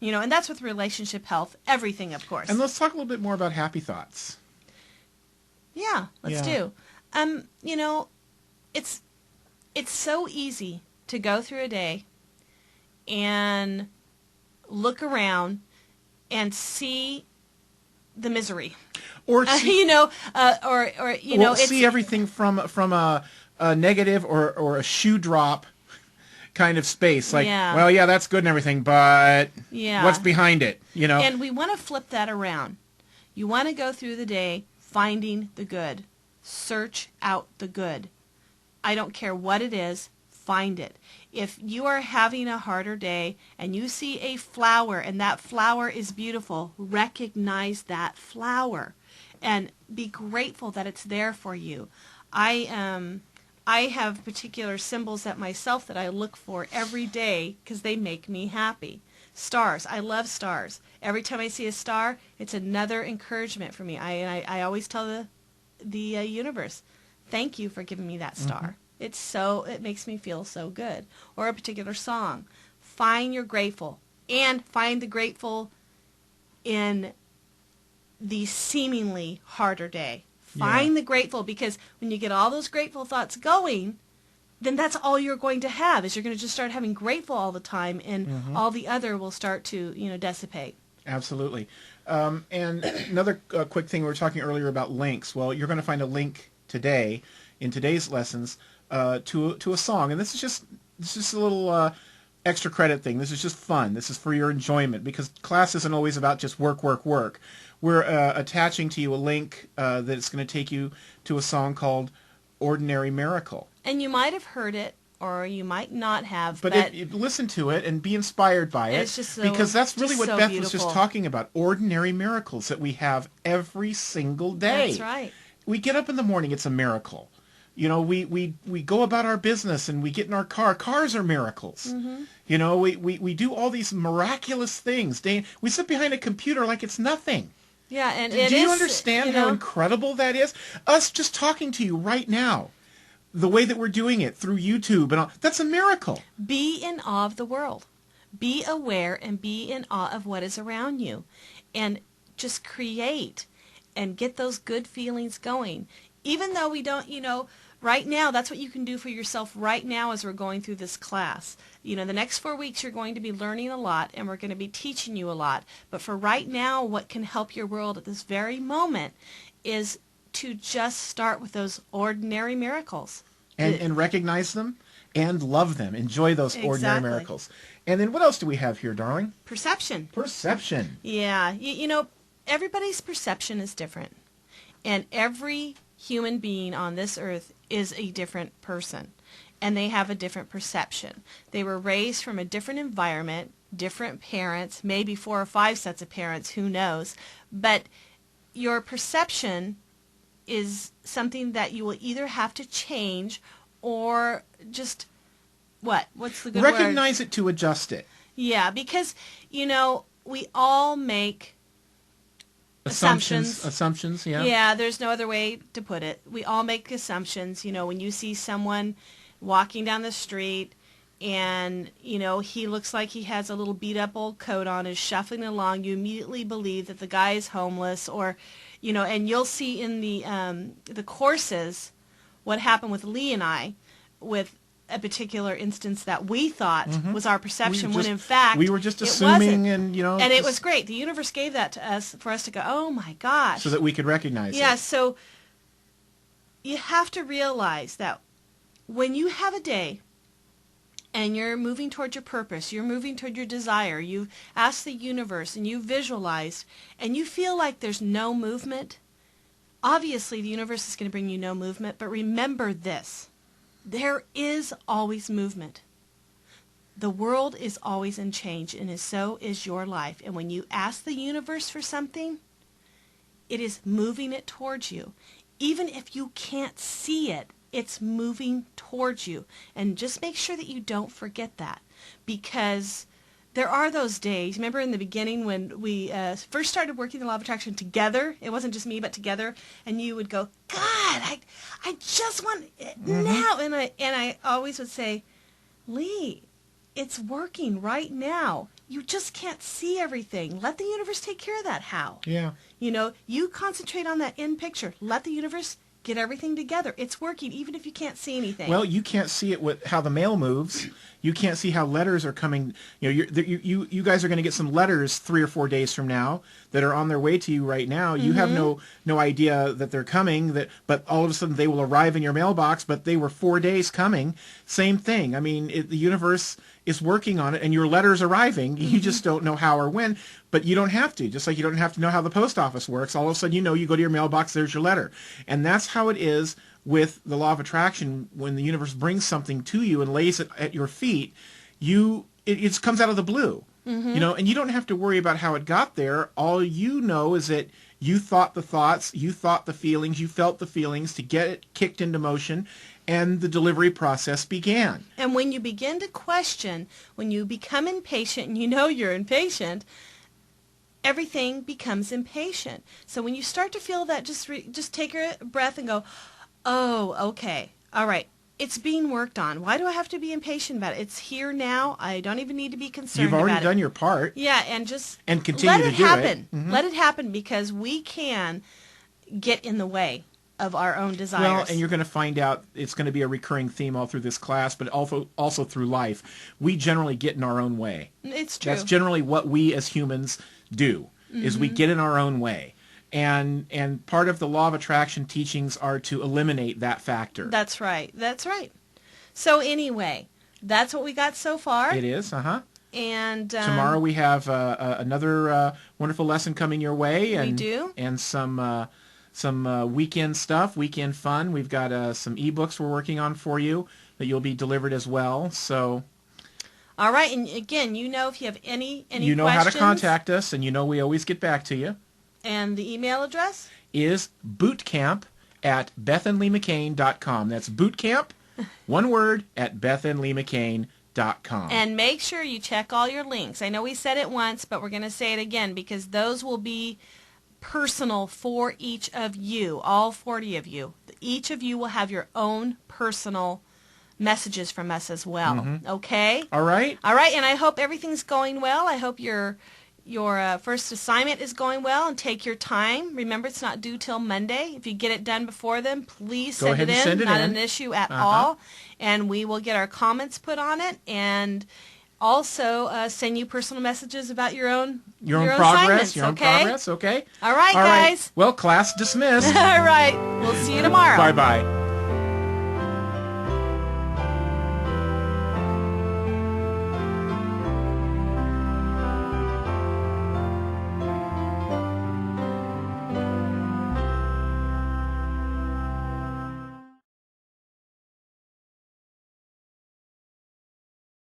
And that's with relationship health, everything, of course. And let's talk a little bit more about happy thoughts. Yeah, let's do. It's so easy to go through a day and look around and see the misery, or see, see everything from a negative or a shoe drop kind of space. Like, well, yeah, that's good and everything, but what's behind it? And we want to flip that around. You want to go through the day finding the good. Search out the good. I don't care what it is, find it. If you are having a harder day and you see a flower and that flower is beautiful, recognize that flower and be grateful that it's there for you. I have particular symbols that I look for every day because they make me happy. Stars. I love stars. Every time I see a star, it's another encouragement for me. I always tell the universe, thank you for giving me that star. It makes me feel so good. Or a particular song. Find your grateful. And find the grateful in the seemingly harder day. Find the grateful, because when you get all those grateful thoughts going, then that's all you're going to have, is you're going to just start having grateful all the time, and all the other will start to, dissipate. Absolutely. And another quick thing, we were talking earlier about links. Well, you're going to find a link today, in today's lessons, to a song. And this is just a little extra credit thing. This is just fun. This is for your enjoyment, because class isn't always about just work, work, work. We're attaching to you a link that's going to take you to a song called Ordinary Miracle. And you might have heard it, or you might not have. But listen to it and be inspired by it, because that's really what Beth was just talking about. Ordinary miracles that we have every single day. That's right. We get up in the morning, it's a miracle. We go about our business and we get in our car. Cars are miracles. We do all these miraculous things. We sit behind a computer like it's nothing. Yeah, and do you understand how incredible that is? Us just talking to you right now, the way that we're doing it through YouTube and all, that's a miracle. Be in awe of the world. Be aware and be in awe of what is around you. And just create and get those good feelings going. Even though we don't, right now, that's what you can do for yourself right now as we're going through this class. The next 4 weeks you're going to be learning a lot, and we're going to be teaching you a lot. But for right now, what can help your world at this very moment is to just start with those ordinary miracles. And recognize them and love them. Enjoy those ordinary miracles. And then what else do we have here, darling? Perception. Perception. Yeah. Everybody's perception is different. And every human being on this earth is a different person, and they have a different perception. They were raised from a different environment, different parents, maybe 4 or 5 sets of parents, who knows. But your perception is something that you will either have to change or just, what's the good word? Recognize it to adjust it. Yeah, because, we all make Assumptions, yeah. Yeah, there's no other way to put it. We all make assumptions. When you see someone walking down the street and, he looks like he has a little beat-up old coat on, is shuffling along, you immediately believe that the guy is homeless, or, and you'll see in the courses what happened with Lee and I with a particular instance that we thought was our perception, when in fact we were just assuming, and and it was great. The universe gave that to us for us to go, oh my gosh, so that we could recognize it. Yeah, so you have to realize that when you have a day and you're moving toward your purpose, you're moving toward your desire, you've asked the universe and you visualized, and you feel like there's no movement, obviously the universe is going to bring you no movement. But remember this: there is always movement. The world is always in change, and so is your life. And when you ask the universe for something, it is moving it towards you. Even if you can't see it, it's moving towards you. And just make sure that you don't forget that, because there are those days. Remember in the beginning when we first started working the law of attraction together? It wasn't just me, but together. And you would go, God, I just want it now. And I always would say, Lee, it's working right now. you just can't see everything. Let the universe take care of that. How? Yeah. You know, you concentrate on that end picture. Let the universe get everything together. It's working, even if you can't see anything. Well, you can't see it with how the mail moves. You can't see how letters are coming. You know, you guys are going to get some letters 3 or 4 days from now that are on their way to you right now. You have no idea that they're coming. But all of a sudden they will arrive in your mailbox. But they were 4 days coming. Same thing. I mean, the universe is working on it, and your letter's arriving. You just don't know how or when. But you don't have to. Just like you don't have to know how the post office works. All of a sudden, you know, you go to your mailbox, there's your letter. And that's how it is with the law of attraction. When the universe brings something to you and lays it at your feet, it comes out of the blue. You know, and you don't have to worry about how it got there. All you know is that you thought the thoughts, you thought the feelings, you felt the feelings to get it kicked into motion, and the delivery process began. And when you begin to question, when you become impatient, and you know you're impatient, everything becomes impatient. So when you start to feel that, just take a breath and go, oh, okay, all right. It's being worked on. Why do I have to be impatient about it? It's here now. I don't even need to be concerned about it. You've already done your part. Yeah, and just continue let to it do happen. it. Let it happen, because we can get in the way of our own desires. Well, and you're going to find out it's going to be a recurring theme all through this class, but also through life. We generally get in our own way. It's true. That's generally what we as humans do, is we get in our own way. And part of the law of attraction teachings are to eliminate that factor. That's right. That's right. So anyway, that's what we got so far. It is, And tomorrow we have another wonderful lesson coming your way. And, we do. And some weekend stuff, weekend fun. We've got some ebooks we're working on for you that you'll be delivered as well. So. All right. And again, you know, if you have any you know questions, how to contact us, and you know we always get back to you. And the email address is bootcamp@bethanleemccain.com. That's bootcamp, one word, at bethanleemccain.com. And make sure you check all your links. I know we said it once, but we're going to say it again, because those will be personal for each of you, all 40 of you. Each of you will have your own personal messages from us as well. Okay? All right. All right, and I hope everything's going well. I hope your first assignment is going well, and take your time. Remember, it's not due till Monday. If you get it done before then, please send it in. Send it not in. an issue at all. And we will get our comments put on it, and also send you personal messages about your own progress. Your own okay? progress, okay? All right, guys. Well, class dismissed. All right. We'll see you tomorrow. Bye-bye.